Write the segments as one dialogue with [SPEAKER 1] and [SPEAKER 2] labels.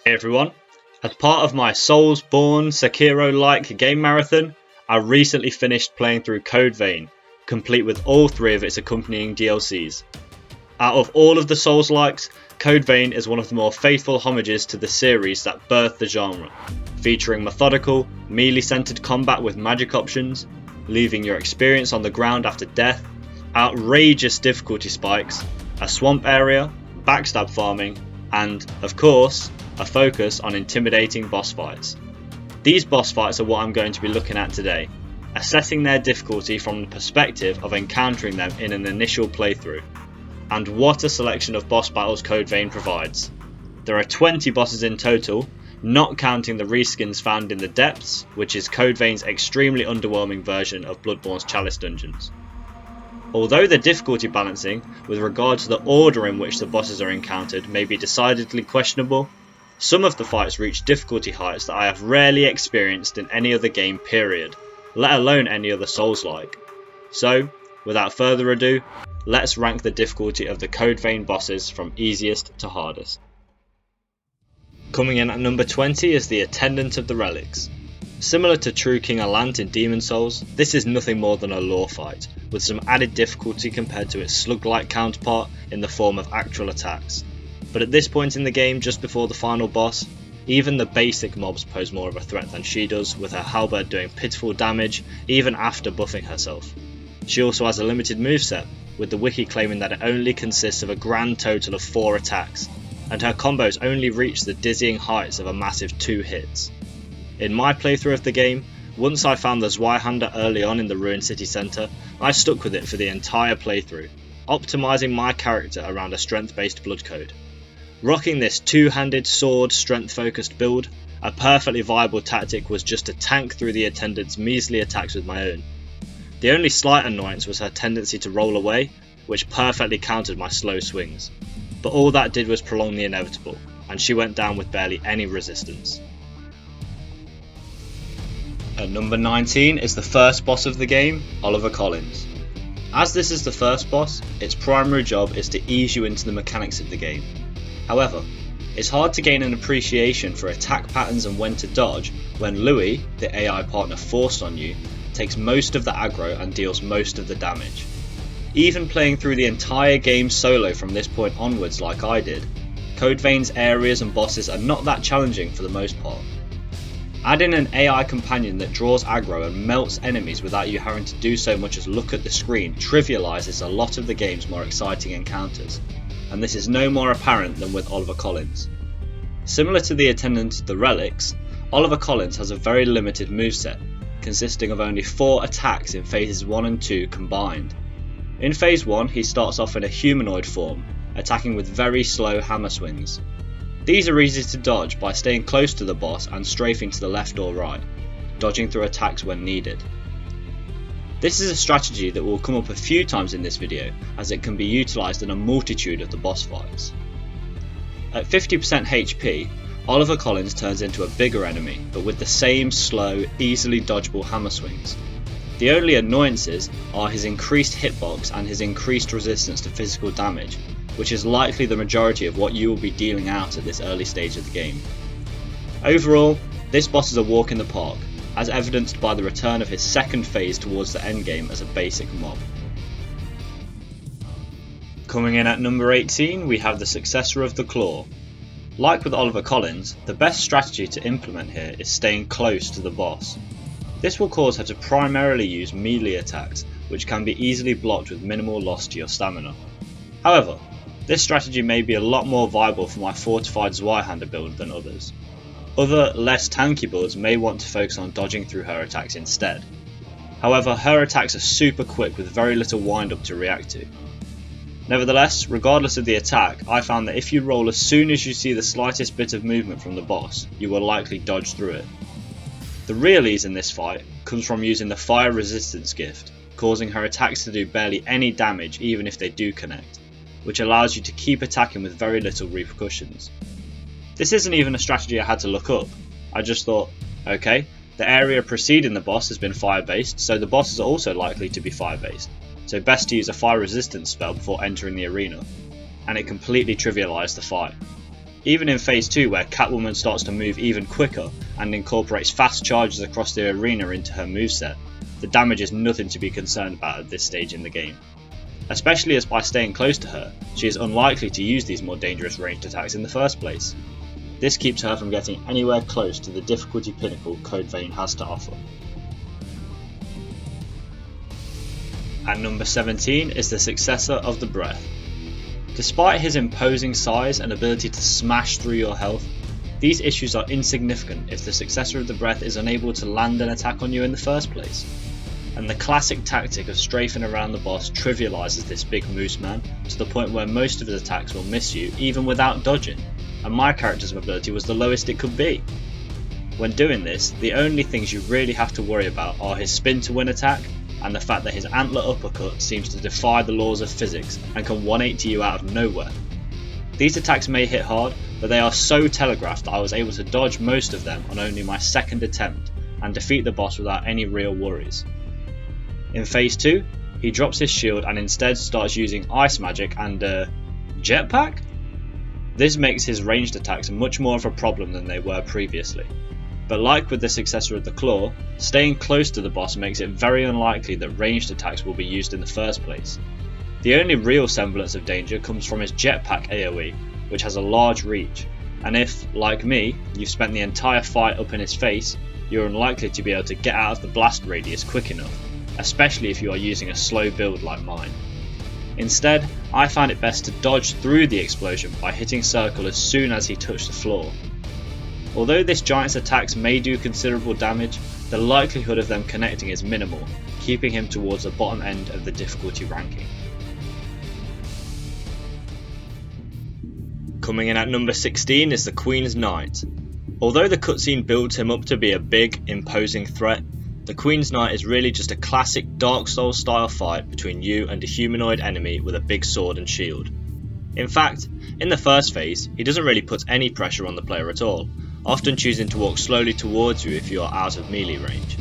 [SPEAKER 1] Hey everyone, as part of my Soulsborne Sekiro-like game marathon, I recently finished playing through Code Vein, complete with all 3 of its accompanying DLCs. Out of all of the Souls-likes, Code Vein is one of the more faithful homages to the series that birthed the genre, featuring methodical, melee-centered combat with magic options, leaving your experience on the ground after death, outrageous difficulty spikes, a swamp area, backstab farming, and, of course, a focus on intimidating boss fights. These boss fights are what I'm going to be looking at today, assessing their difficulty from the perspective of encountering them in an initial playthrough. And what a selection of boss battles Code Vein provides. There are 20 bosses in total, not counting the reskins found in the Depths, which is Code Vein's extremely underwhelming version of Bloodborne's Chalice dungeons. Although the difficulty balancing with regard to the order in which the bosses are encountered may be decidedly questionable, some of the fights reach difficulty heights that I have rarely experienced in any other game period, let alone any other Souls-like. So, without further ado, let's rank the difficulty of the Code Vein bosses from easiest to hardest. Coming in at number 20 is the Attendant of the Relics. Similar to True King Allant in Demon Souls, this is nothing more than a lore fight, with some added difficulty compared to its slug-like counterpart in the form of actual attacks. But at this point in the game, just before the final boss, even the basic mobs pose more of a threat than she does, with her halberd doing pitiful damage even after buffing herself. She also has a limited moveset, with the wiki claiming that it only consists of a grand total of 4 attacks, and her combos only reach the dizzying heights of a massive 2 hits. In my playthrough of the game, once I found the Zweihander early on in the ruined city centre, I stuck with it for the entire playthrough, optimising my character around a strength-based blood code. Rocking this 2-handed sword strength focused build, a perfectly viable tactic was just to tank through the Attendant's measly attacks with my own. The only slight annoyance was her tendency to roll away, which perfectly countered my slow swings, but all that did was prolong the inevitable, and she went down with barely any resistance. At number 19 is the first boss of the game, Oliver Collins. As this is the first boss, its primary job is to ease you into the mechanics of the game. However, it's hard to gain an appreciation for attack patterns and when to dodge when Louis, the AI partner forced on you, takes most of the aggro and deals most of the damage. Even playing through the entire game solo from this point onwards like I did, Code Vein's areas and bosses are not that challenging for the most part. Adding an AI companion that draws aggro and melts enemies without you having to do so much as look at the screen trivialises a lot of the game's more exciting encounters, and this is no more apparent than with Oliver Collins. Similar to the Attendant of the Relics, Oliver Collins has a very limited moveset, consisting of only 4 attacks in phases 1 and 2 combined. In phase 1 he starts off in a humanoid form, attacking with very slow hammer swings. These are easy to dodge by staying close to the boss and strafing to the left or right, dodging through attacks when needed. This is a strategy that will come up a few times in this video, as it can be utilised in a multitude of the boss fights. At 50% HP, Oliver Collins turns into a bigger enemy, but with the same slow, easily dodgeable hammer swings. The only annoyances are his increased hitbox and his increased resistance to physical damage, which is likely the majority of what you will be dealing out at this early stage of the game. Overall, this boss is a walk in the park, as evidenced by the return of his second phase towards the endgame as a basic mob. Coming in at number 18, we have the successor of the Claw. Like with Oliver Collins, the best strategy to implement here is staying close to the boss. This will cause her to primarily use melee attacks, which can be easily blocked with minimal loss to your stamina. However, this strategy may be a lot more viable for my fortified Zweihander build than others. Other, less tanky builds may want to focus on dodging through her attacks instead. However, her attacks are super quick with very little wind up to react to. Nevertheless, regardless of the attack, I found that if you roll as soon as you see the slightest bit of movement from the boss, you will likely dodge through it. The real ease in this fight comes from using the fire resistance gift, causing her attacks to do barely any damage even if they do connect, which allows you to keep attacking with very little repercussions. This isn't even a strategy I had to look up. I just thought, okay, the area preceding the boss has been fire based, so the boss is also likely to be fire based, so best to use a fire resistance spell before entering the arena, and it completely trivialised the fight. Even in Phase 2, where Catwoman starts to move even quicker and incorporates fast charges across the arena into her moveset, the damage is nothing to be concerned about at this stage in the game. Especially as by staying close to her, she is unlikely to use these more dangerous ranged attacks in the first place. This keeps her from getting anywhere close to the difficulty pinnacle Code Vein has to offer. At number 17 is the successor of the Breath. Despite his imposing size and ability to smash through your health, these issues are insignificant if the successor of the Breath is unable to land an attack on you in the first place. And the classic tactic of strafing around the boss trivialises this big moose man to the point where most of his attacks will miss you even without dodging, and my character's mobility was the lowest it could be. When doing this, the only things you really have to worry about are his spin to win attack and the fact that his antler uppercut seems to defy the laws of physics and can 180 you out of nowhere. These attacks may hit hard, but they are so telegraphed that I was able to dodge most of them on only my second attempt and defeat the boss without any real worries. In Phase 2, he drops his shield and instead starts using ice magic and jetpack? This makes his ranged attacks much more of a problem than they were previously. But like with the successor of the Claw, staying close to the boss makes it very unlikely that ranged attacks will be used in the first place. The only real semblance of danger comes from his jetpack AoE, which has a large reach, and if, like me, you've spent the entire fight up in his face, you're unlikely to be able to get out of the blast radius quick enough, especially if you are using a slow build like mine. Instead, I found it best to dodge through the explosion by hitting circle as soon as he touched the floor. Although this giant's attacks may do considerable damage, the likelihood of them connecting is minimal, keeping him towards the bottom end of the difficulty ranking. Coming in at number 16 is the Queen's Knight. Although the cutscene builds him up to be a big, imposing threat, the Queen's Knight is really just a classic Dark Souls style fight between you and a humanoid enemy with a big sword and shield. In fact, in the first phase, he doesn't really put any pressure on the player at all, often choosing to walk slowly towards you if you are out of melee range.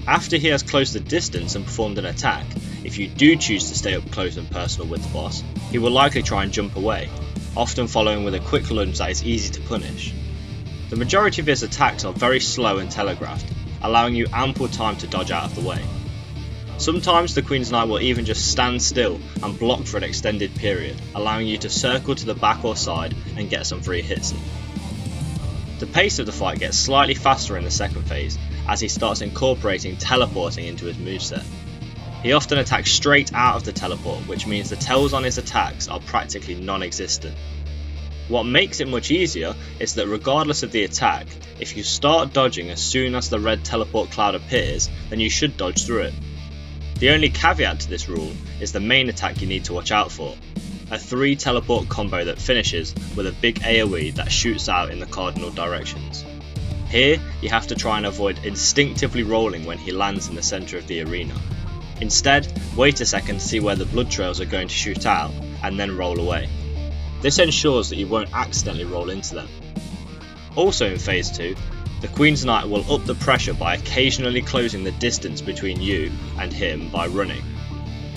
[SPEAKER 1] After he has closed the distance and performed an attack, if you do choose to stay up close and personal with the boss, he will likely try and jump away, often following with a quick lunge that is easy to punish. The majority of his attacks are very slow and telegraphed, allowing you ample time to dodge out of the way. Sometimes the Queen's Knight will even just stand still and block for an extended period, allowing you to circle to the back or side and get some free hits in. The pace of the fight gets slightly faster in the second phase as he starts incorporating teleporting into his moveset. He often attacks straight out of the teleport, which means the tells on his attacks are practically non-existent. What makes it much easier is that regardless of the attack, if you start dodging as soon as the red teleport cloud appears, then you should dodge through it. The only caveat to this rule is the main attack you need to watch out for, a 3 teleport combo that finishes with a big AoE that shoots out in the cardinal directions. Here, you have to try and avoid instinctively rolling when he lands in the centre of the arena. Instead, wait a second to see where the blood trails are going to shoot out, and then roll away. This ensures that you won't accidentally roll into them. Also in Phase 2, the Queen's Knight will up the pressure by occasionally closing the distance between you and him by running.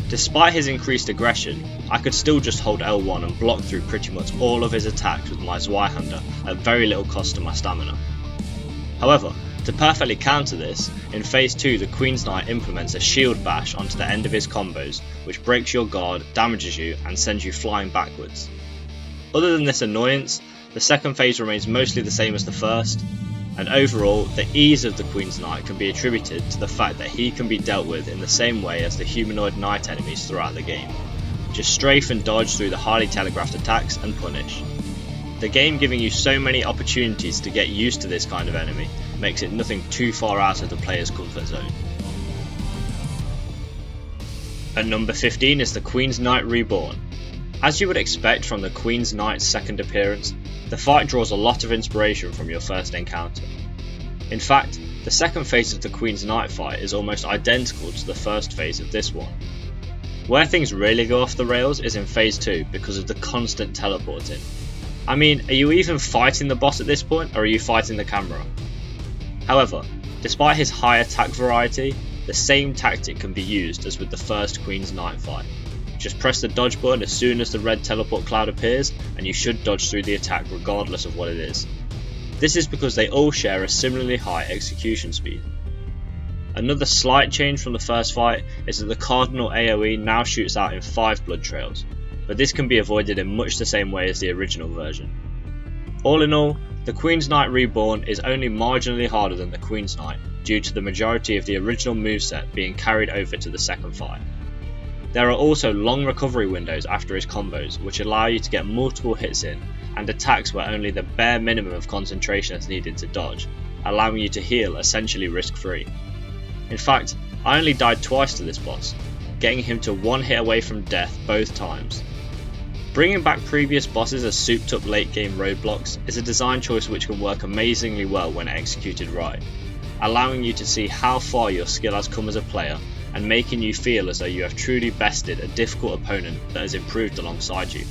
[SPEAKER 1] Despite his increased aggression, I could still just hold L1 and block through pretty much all of his attacks with my Zweihander at very little cost to my stamina. However, to perfectly counter this, in Phase 2 the Queen's Knight implements a shield bash onto the end of his combos, which breaks your guard, damages you, and sends you flying backwards. Other than this annoyance, the second phase remains mostly the same as the first, and overall, the ease of the Queen's Knight can be attributed to the fact that he can be dealt with in the same way as the humanoid knight enemies throughout the game. Just strafe and dodge through the highly telegraphed attacks and punish. The game giving you so many opportunities to get used to this kind of enemy makes it nothing too far out of the player's comfort zone. At number 15 is the Queen's Knight Reborn. As you would expect from the Queen's Knight's second appearance, the fight draws a lot of inspiration from your first encounter. In fact, the second phase of the Queen's Knight fight is almost identical to the first phase of this one. Where things really go off the rails is in Phase 2 because of the constant teleporting. I mean, are you even fighting the boss at this point, or are you fighting the camera? However, despite his high attack variety, the same tactic can be used as with the first Queen's Knight fight. Just press the dodge button as soon as the red teleport cloud appears and you should dodge through the attack regardless of what it is. This is because they all share a similarly high execution speed. Another slight change from the first fight is that the Cardinal AoE now shoots out in 5 blood trails, but this can be avoided in much the same way as the original version. All in all, the Queen's Knight Reborn is only marginally harder than the Queen's Knight due to the majority of the original moveset being carried over to the second fight. There are also long recovery windows after his combos which allow you to get multiple hits in and attacks where only the bare minimum of concentration is needed to dodge, allowing you to heal essentially risk free. In fact, I only died twice to this boss, getting him to 1 hit away from death both times. Bringing back previous bosses as souped up late game roadblocks is a design choice which can work amazingly well when executed right, allowing you to see how far your skill has come as a player and making you feel as though you have truly bested a difficult opponent that has improved alongside you.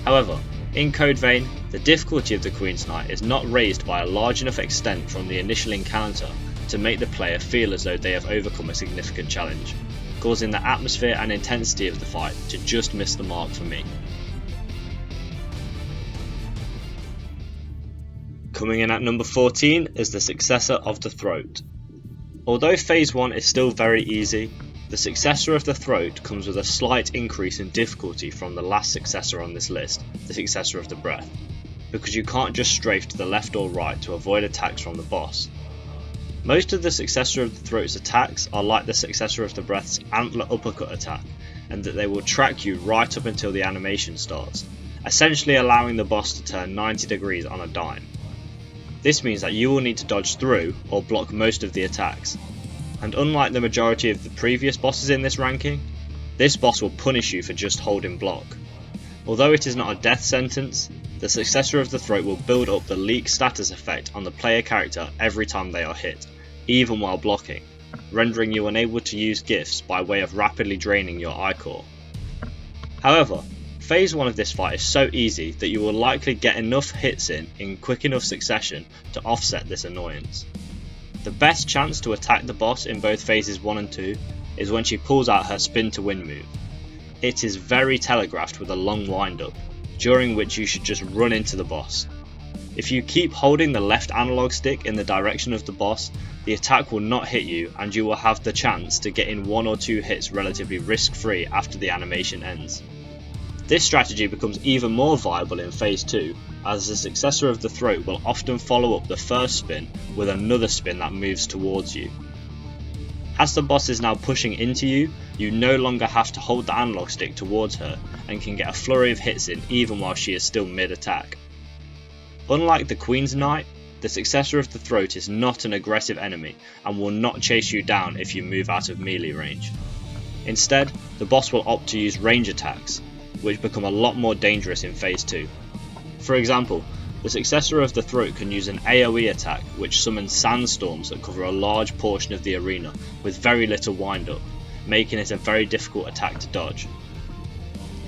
[SPEAKER 1] However, in Code Vein, the difficulty of the Queen's Knight is not raised by a large enough extent from the initial encounter to make the player feel as though they have overcome a significant challenge, causing the atmosphere and intensity of the fight to just miss the mark for me. Coming in at number 14 is the Successor of the Throat. Although Phase 1 is still very easy, the Successor of the Throat comes with a slight increase in difficulty from the last successor on this list, the Successor of the Breath, because you can't just strafe to the left or right to avoid attacks from the boss. Most of the Successor of the Throat's attacks are like the Successor of the Breath's Antler Uppercut attack, and that they will track you right up until the animation starts, essentially allowing the boss to turn 90 degrees on a dime. This means that you will need to dodge through or block most of the attacks, and unlike the majority of the previous bosses in this ranking, this boss will punish you for just holding block. Although it is not a death sentence, the Successor of the Throat will build up the leak status effect on the player character every time they are hit, even while blocking, rendering you unable to use gifts by way of rapidly draining your Ichor. However, Phase 1 of this fight is so easy that you will likely get enough hits in quick enough succession to offset this annoyance. The best chance to attack the boss in both Phases 1 and 2 is when she pulls out her spin to win move. It is very telegraphed with a long wind up, during which you should just run into the boss. If you keep holding the left analog stick in the direction of the boss, the attack will not hit you and you will have the chance to get in 1 or 2 hits relatively risk free after the animation ends. This strategy becomes even more viable in Phase 2, as the Successor of the Throat will often follow up the first spin with another spin that moves towards you. As the boss is now pushing into you, you no longer have to hold the analog stick towards her and can get a flurry of hits in even while she is still mid-attack. Unlike the Queen's Knight, the Successor of the Throat is not an aggressive enemy and will not chase you down if you move out of melee range. Instead, the boss will opt to use range attacks, which become a lot more dangerous in Phase 2. For example, the Successor of the Throat can use an AoE attack which summons sandstorms that cover a large portion of the arena with very little wind up, making it a very difficult attack to dodge.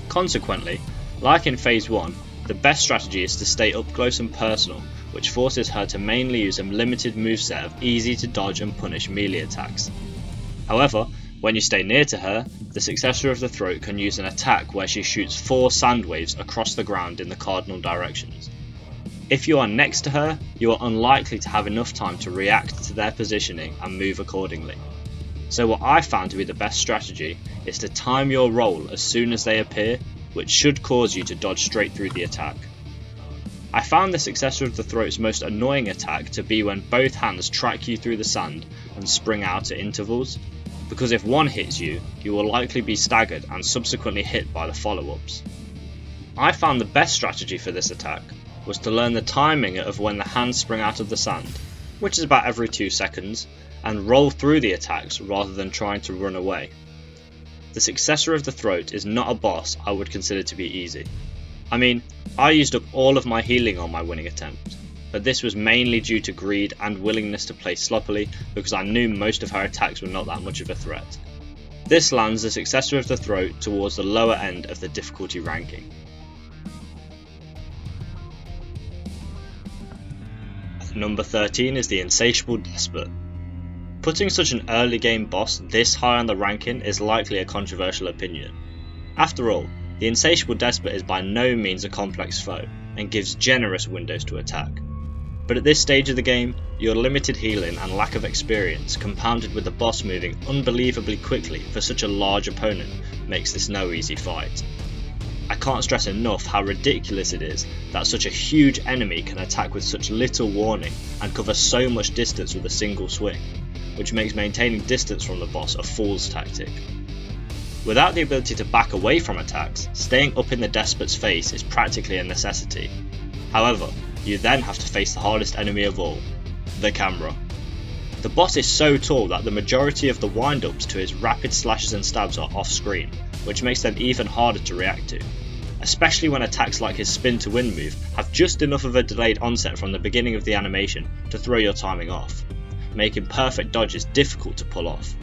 [SPEAKER 1] Consequently, like in Phase 1, the best strategy is to stay up close and personal, which forces her to mainly use a limited moveset of easy to dodge and punish melee attacks. However, when you stay near to her, the Successor of the Throat can use an attack where she shoots 4 sand waves across the ground in the cardinal directions. If you are next to her, you are unlikely to have enough time to react to their positioning and move accordingly. So what I found to be the best strategy is to time your roll as soon as they appear, which should cause you to dodge straight through the attack. I found the Successor of the Throat's most annoying attack to be when both hands track you through the sand and spring out at intervals, because if one hits you, you will likely be staggered and subsequently hit by the follow-ups. I found the best strategy for this attack was to learn the timing of when the hands spring out of the sand, which is about every 2 seconds, and roll through the attacks rather than trying to run away. The Successor of the Throat is not a boss I would consider to be easy. I mean, I used up all of my healing on my winning attempt, but this was mainly due to greed and willingness to play sloppily because I knew most of her attacks were not that much of a threat. This lands the Successor of the Throat towards the lower end of the difficulty ranking. At number 13 is the Insatiable Despot. Putting such an early game boss this high on the ranking is likely a controversial opinion. After all, the Insatiable Despot is by no means a complex foe, and gives generous windows to attack. But at this stage of the game, your limited healing and lack of experience, compounded with the boss moving unbelievably quickly for such a large opponent, makes this no easy fight. I can't stress enough how ridiculous it is that such a huge enemy can attack with such little warning and cover so much distance with a single swing, which makes maintaining distance from the boss a fool's tactic. Without the ability to back away from attacks, staying up in the Despot's face is practically a necessity. However, you then have to face the hardest enemy of all, the camera. The boss is so tall that the majority of the wind-ups to his rapid slashes and stabs are off-screen, which makes them even harder to react to, especially when attacks like his spin to win move have just enough of a delayed onset from the beginning of the animation to throw your timing off, making perfect dodges difficult to pull off.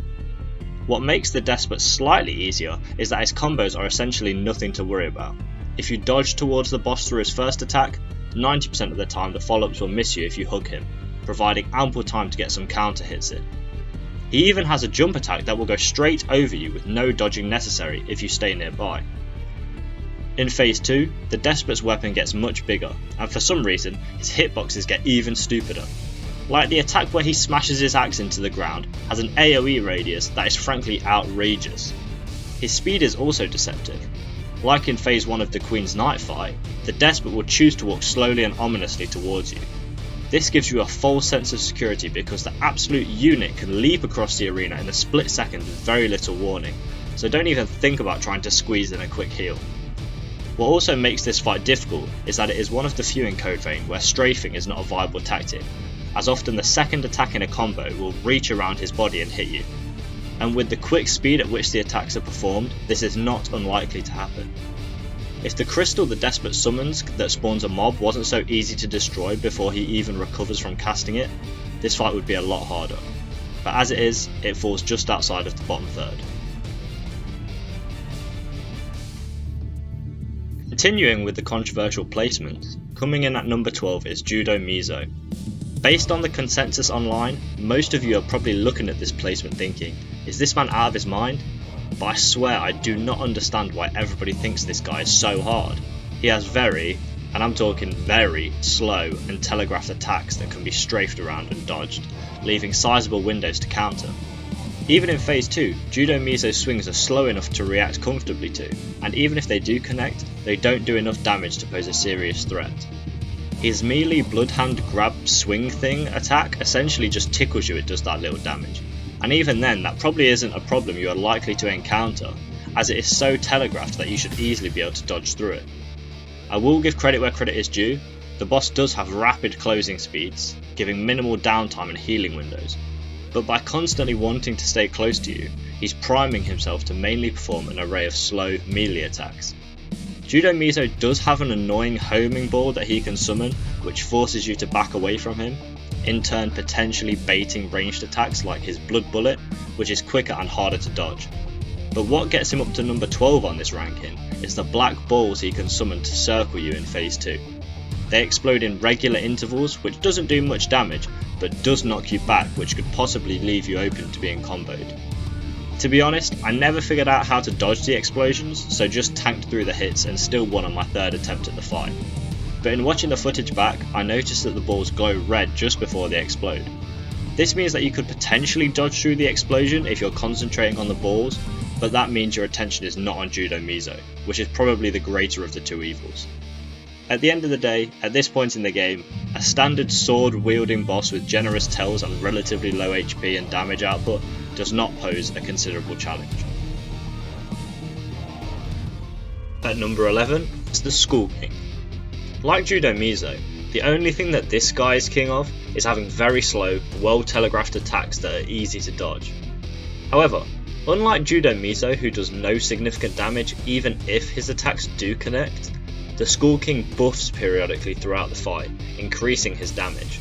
[SPEAKER 1] What makes the Despot slightly easier is that his combos are essentially nothing to worry about. If you dodge towards the boss through his first attack, 90% of the time the follow-ups will miss you if you hug him, providing ample time to get some counter hits in. He even has a jump attack that will go straight over you with no dodging necessary if you stay nearby. In Phase 2, the Despot's weapon gets much bigger, and for some reason, his hitboxes get even stupider. Like the attack where he smashes his axe into the ground has an AoE radius that is frankly outrageous. His speed is also deceptive. Like in Phase 1 of the Queen's Knight fight, the Despot will choose to walk slowly and ominously towards you. This gives you a false sense of security because the absolute unit can leap across the arena in a split second with very little warning, so don't even think about trying to squeeze in a quick heal. What also makes this fight difficult is that it is one of the few in Code Vein where strafing is not a viable tactic, as often the second attack in a combo will reach around his body and hit you. And with the quick speed at which the attacks are performed, this is not unlikely to happen. If the crystal the Despot summons that spawns a mob wasn't so easy to destroy before he even recovers from casting it, this fight would be a lot harder. But as it is, it falls just outside of the bottom third. Continuing with the controversial placements, coming in at number 12 is Judo Miso. Based on the consensus online, most of you are probably looking at this placement thinking, is this man out of his mind? But I swear I do not understand why everybody thinks this guy is so hard. He has very, and I'm talking very, slow and telegraphed attacks that can be strafed around and dodged, leaving sizable windows to counter. Even in Phase 2, Judo Miso's swings are slow enough to react comfortably to, and even if they do connect, they don't do enough damage to pose a serious threat. His melee bloodhand grab swing thing attack essentially just tickles you, it does that little damage. And even then, that probably isn't a problem you are likely to encounter, as it is so telegraphed that you should easily be able to dodge through it. I will give credit where credit is due, the boss does have rapid closing speeds, giving minimal downtime and healing windows, but by constantly wanting to stay close to you, he's priming himself to mainly perform an array of slow melee attacks. Judo Miso does have an annoying homing ball that he can summon, which forces you to back away from him, in turn potentially baiting ranged attacks like his Blood Bullet, which is quicker and harder to dodge. But what gets him up to number 12 on this ranking is the black balls he can summon to circle you in Phase 2. They explode in regular intervals, which doesn't do much damage, but does knock you back, which could possibly leave you open to being comboed. To be honest, I never figured out how to dodge the explosions, so just tanked through the hits and still won on my third attempt at the fight. But in watching the footage back, I noticed that the balls glow red just before they explode. This means that you could potentially dodge through the explosion if you're concentrating on the balls, but that means your attention is not on Judo Miso, which is probably the greater of the two evils. At the end of the day, at this point in the game, a standard sword-wielding boss with generous tells and relatively low HP and damage output does not pose a considerable challenge. At number 11 is the Skull King. Like Judo Miso, the only thing that this guy is king of is having very slow, well-telegraphed attacks that are easy to dodge. However, unlike Judo Miso, who does no significant damage even if his attacks do connect, the Skull King buffs periodically throughout the fight, increasing his damage.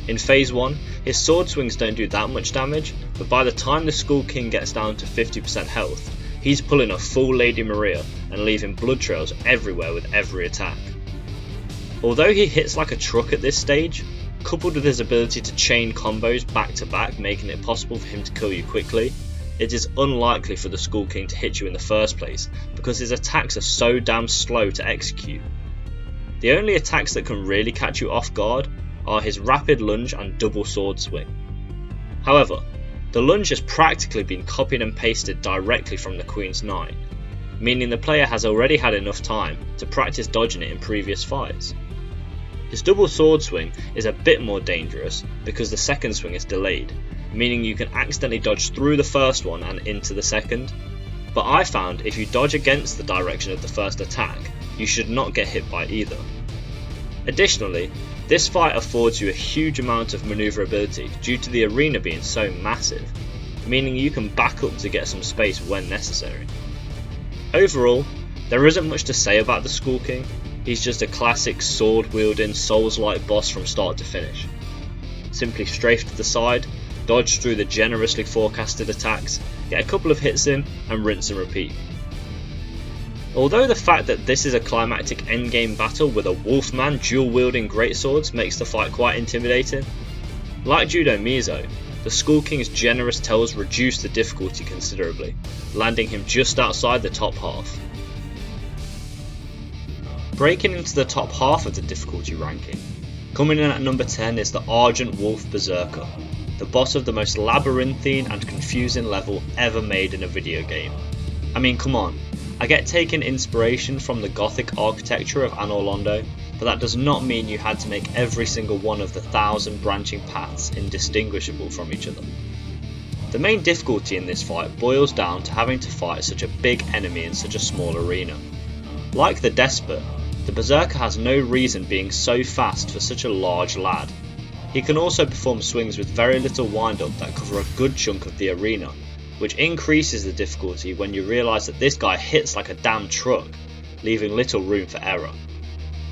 [SPEAKER 1] In Phase 1, his sword swings don't do that much damage, but by the time the Skull King gets down to 50% health, he's pulling a full Lady Maria and leaving blood trails everywhere with every attack. Although he hits like a truck at this stage, coupled with his ability to chain combos back to back making it possible for him to kill you quickly, it is unlikely for the Skull King to hit you in the first place because his attacks are so damn slow to execute. The only attacks that can really catch you off guard are his rapid lunge and double sword swing. However, the lunge has practically been copied and pasted directly from the Queen's Knight, meaning the player has already had enough time to practice dodging it in previous fights. His double sword swing is a bit more dangerous because the second swing is delayed, meaning you can accidentally dodge through the first one and into the second, but I found if you dodge against the direction of the first attack, you should not get hit by either. Additionally, this fight affords you a huge amount of manoeuvrability due to the arena being so massive, meaning you can back up to get some space when necessary. Overall, there isn't much to say about the Skull King. He's just a classic sword-wielding, Souls-like boss from start to finish. Simply strafe to the side, dodge through the generously forecasted attacks, get a couple of hits in, and rinse and repeat. Although the fact that this is a climactic endgame battle with a Wolfman dual-wielding greatswords makes the fight quite intimidating, like Judo Mizo, the Skull King's generous tells reduce the difficulty considerably, landing him just outside the top half. Breaking into the top half of the difficulty ranking, coming in at number 10 is the Argent Wolf Berserker, the boss of the most labyrinthine and confusing level ever made in a video game. I mean, come on, I get taken inspiration from the Gothic architecture of Anor Londo, but that does not mean you had to make every single one of the 1,000 branching paths indistinguishable from each other. The main difficulty in this fight boils down to having to fight such a big enemy in such a small arena. Like the Despot, the Berserker has no reason being so fast for such a large lad. He can also perform swings with very little wind up that cover a good chunk of the arena, which increases the difficulty when you realise that this guy hits like a damn truck, leaving little room for error.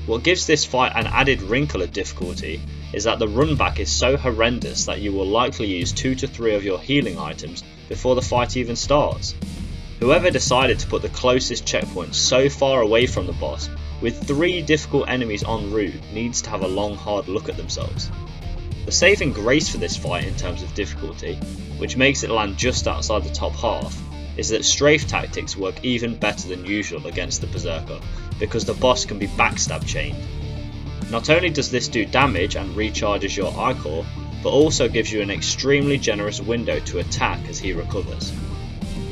[SPEAKER 1] What gives this fight an added wrinkle of difficulty is that the run back is so horrendous that you will likely use 2 to 3 of your healing items before the fight even starts. Whoever decided to put the closest checkpoint so far away from the boss, with 3 difficult enemies en route, needs to have a long hard look at themselves. The saving grace for this fight in terms of difficulty, which makes it land just outside the top half, is that strafe tactics work even better than usual against the Berserker, because the boss can be backstab chained. Not only does this do damage and recharges your Ichor, but also gives you an extremely generous window to attack as he recovers.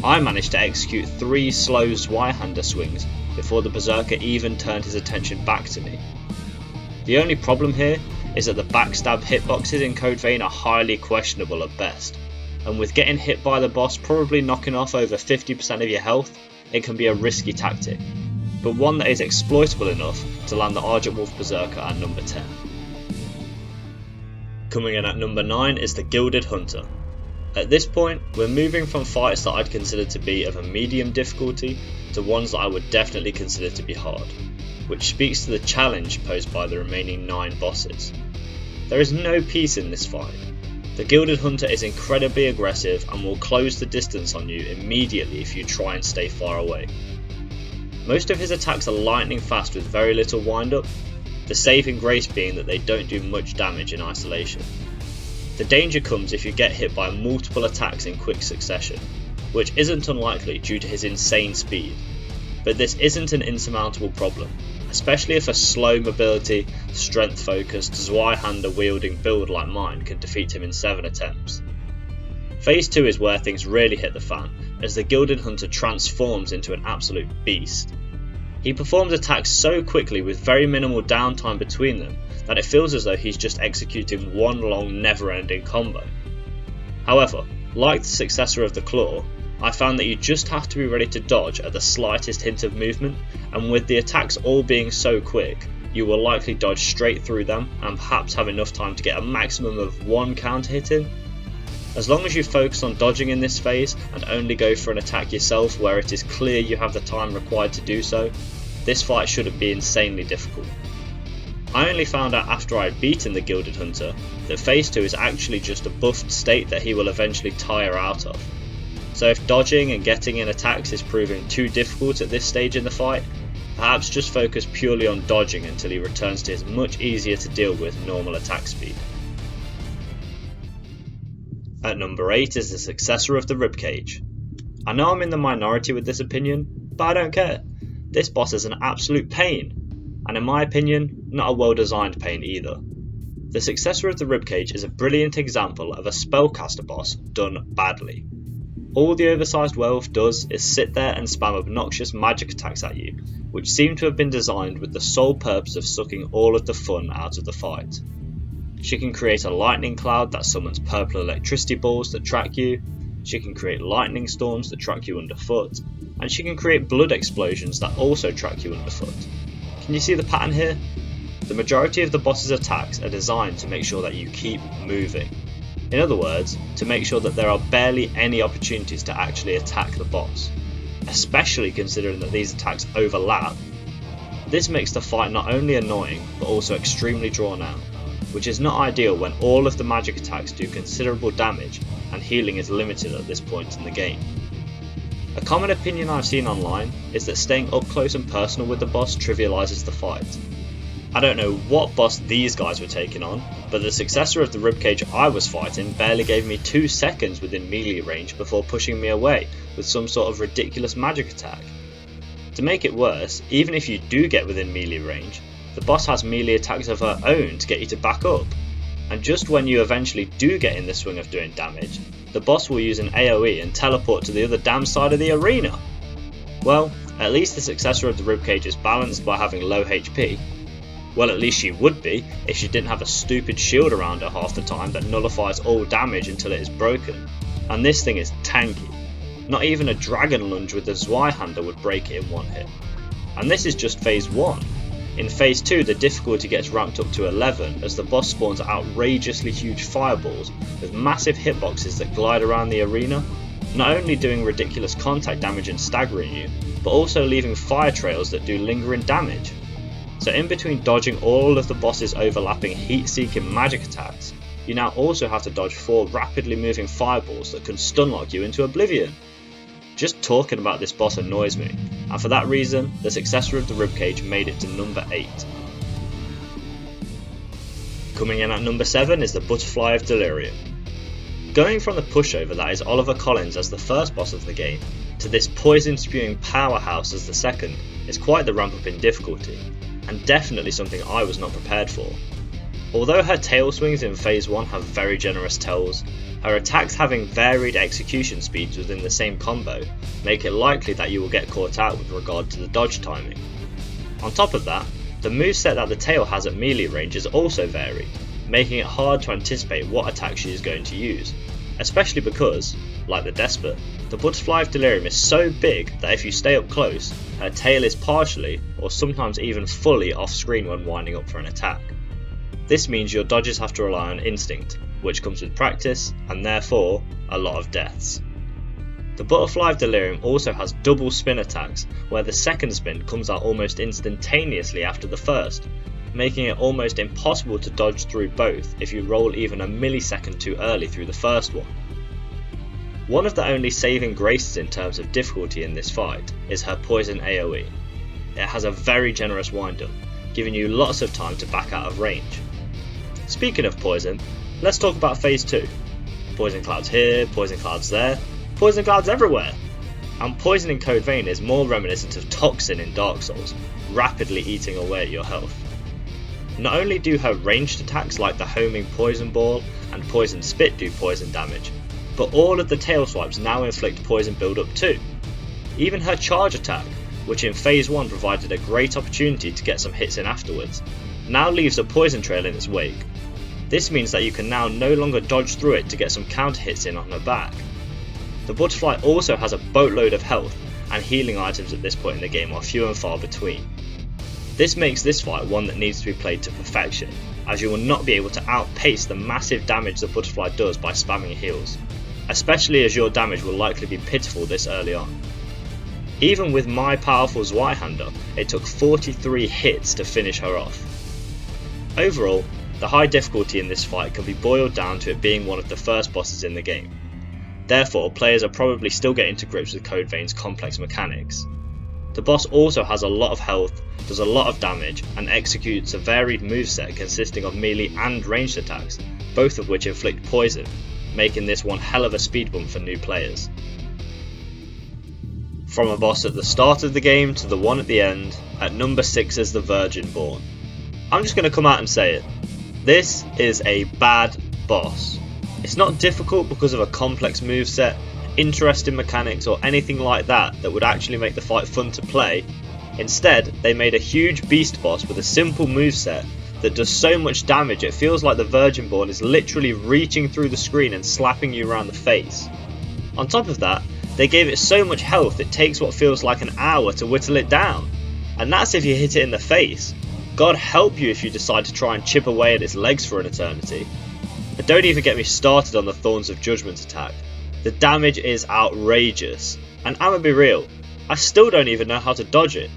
[SPEAKER 1] I managed to execute 3 slow Zweihander swings before the Berserker even turned his attention back to me. The only problem here is that the backstab hitboxes in Code Vein are highly questionable at best, and with getting hit by the boss probably knocking off over 50% of your health, it can be a risky tactic, but one that is exploitable enough to land the Argent Wolf Berserker at number 10. Coming in at number 9 is the Gilded Hunter. At this point, we're moving from fights that I'd consider to be of a medium difficulty to ones that I would definitely consider to be hard, which speaks to the challenge posed by the remaining 9 bosses. There is no peace in this fight. The Gilded Hunter is incredibly aggressive and will close the distance on you immediately if you try and stay far away. Most of his attacks are lightning fast with very little wind up, the saving grace being that they don't do much damage in isolation. The danger comes if you get hit by multiple attacks in quick succession, which isn't unlikely due to his insane speed, but this isn't an insurmountable problem, especially if a slow mobility, strength focused, Zweihander wielding build like mine can defeat him in 7 attempts. Phase 2 is where things really hit the fan, as the Gilded Hunter transforms into an absolute beast. He performs attacks so quickly with very minimal downtime between them that it feels as though he's just executing one long never-ending combo. However, like the successor of the Claw, I found that you just have to be ready to dodge at the slightest hint of movement, and with the attacks all being so quick, you will likely dodge straight through them and perhaps have enough time to get a maximum of 1 counter hit in. As long as you focus on dodging in this phase and only go for an attack yourself where it is clear you have the time required to do so, this fight shouldn't be insanely difficult. I only found out after I had beaten the Gilded Hunter that phase 2 is actually just a buffed state that he will eventually tire out of. So if dodging and getting in attacks is proving too difficult at this stage in the fight, perhaps just focus purely on dodging until he returns to his much easier to deal with normal attack speed. At number 8 is the successor of the Ribcage, I know I'm in the minority with this opinion, but I don't care. This boss is an absolute pain, and in my opinion, not a well designed pain either. The successor of the Ribcage is a brilliant example of a spellcaster boss done badly. All the oversized werewolf does is sit there and spam obnoxious magic attacks at you, which seem to have been designed with the sole purpose of sucking all of the fun out of the fight. She can create a lightning cloud that summons purple electricity balls that track you, she can create lightning storms that track you underfoot, and she can create blood explosions that also track you underfoot. Can you see the pattern here? The majority of the boss's attacks are designed to make sure that you keep moving. In other words, to make sure that there are barely any opportunities to actually attack the boss, especially considering that these attacks overlap. This makes the fight not only annoying, but also extremely drawn out, which is not ideal when all of the magic attacks do considerable damage and healing is limited at this point in the game. A common opinion I've seen online is that staying up close and personal with the boss trivialises the fight. I don't know what boss these guys were taking on, but the successor of the Ribcage I was fighting barely gave me 2 seconds within melee range before pushing me away with some sort of ridiculous magic attack. To make it worse, even if you do get within melee range, the boss has melee attacks of her own to get you to back up, and just when you eventually do get in the swing of doing damage, the boss will use an AoE and teleport to the other damn side of the arena. Well, at least the successor of the Ribcage is balanced by having low HP. Well, at least she would be if she didn't have a stupid shield around her half the time that nullifies all damage until it is broken. And this thing is tanky. Not even a dragon lunge with the Zweihander would break it in one hit. And this is just phase 1. In phase 2 the difficulty gets ramped up to 11 as the boss spawns outrageously huge fireballs with massive hitboxes that glide around the arena, not only doing ridiculous contact damage and staggering you, but also leaving fire trails that do lingering damage. So in between dodging all of the boss's overlapping heat-seeking magic attacks, you now also have to dodge 4 rapidly moving fireballs that can stunlock you into oblivion. Just talking about this boss annoys me, and for that reason, the successor of the Ribcage made it to number 8. Coming in at number 7 is the Butterfly of Delirium. Going from the pushover that is Oliver Collins as the first boss of the game, to this poison-spewing powerhouse as the second, is quite the ramp up in difficulty, and definitely something I was not prepared for. Although her tail swings in phase 1 have very generous tells, her attacks having varied execution speeds within the same combo make it likely that you will get caught out with regard to the dodge timing. On top of that, the moveset that the tail has at melee range is also varied, making it hard to anticipate what attack she is going to use, especially because, like the Despot, the Butterfly of Delirium is so big that if you stay up close, her tail is partially, or sometimes even fully off screen when winding up for an attack. This means your dodges have to rely on instinct, which comes with practice, and therefore, a lot of deaths. The Butterfly of Delirium also has double spin attacks, where the second spin comes out almost instantaneously after the first, making it almost impossible to dodge through both if you roll even a millisecond too early through the first one. One of the only saving graces in terms of difficulty in this fight is her poison AoE. It has a very generous wind-up, giving you lots of time to back out of range. Speaking of poison, let's talk about phase 2. Poison clouds here, poison clouds there, poison clouds everywhere! And poison in Code Vein is more reminiscent of toxin in Dark Souls, rapidly eating away at your health. Not only do her ranged attacks like the homing poison ball and poison spit do poison damage, but all of the tail swipes now inflict poison build-up too. Even her charge attack, which in phase 1 provided a great opportunity to get some hits in afterwards, now leaves a poison trail in its wake. This means that you can now no longer dodge through it to get some counter hits in on her back. The Butterfly also has a boatload of health, and healing items at this point in the game are few and far between. This makes this fight one that needs to be played to perfection, as you will not be able to outpace the massive damage the Butterfly does by spamming heals, especially as your damage will likely be pitiful this early on. Even with my powerful Zweihander, it took 43 hits to finish her off. Overall, the high difficulty in this fight can be boiled down to it being one of the first bosses in the game. Therefore, players are probably still getting to grips with Code Vein's complex mechanics. The boss also has a lot of health, does a lot of damage, and executes a varied moveset consisting of melee and ranged attacks, both of which inflict poison, making this one hell of a speed bump for new players. From a boss at the start of the game to the one at the end, at number 6 is the Virgin-born. I'm just going to come out and say it. This is a bad boss. It's not difficult because of a complex moveset, interesting mechanics or anything like that would actually make the fight fun to play. Instead, they made a huge beast boss with a simple moveset that does so much damage it feels like the Virgin-born is literally reaching through the screen and slapping you around the face. On top of that, they gave it so much health it takes what feels like an hour to whittle it down. And that's if you hit it in the face. God help you if you decide to try and chip away at its legs for an eternity. But don't even get me started on the Thorns of Judgment attack. The damage is outrageous, and I'ma be real, I still don't even know how to dodge it.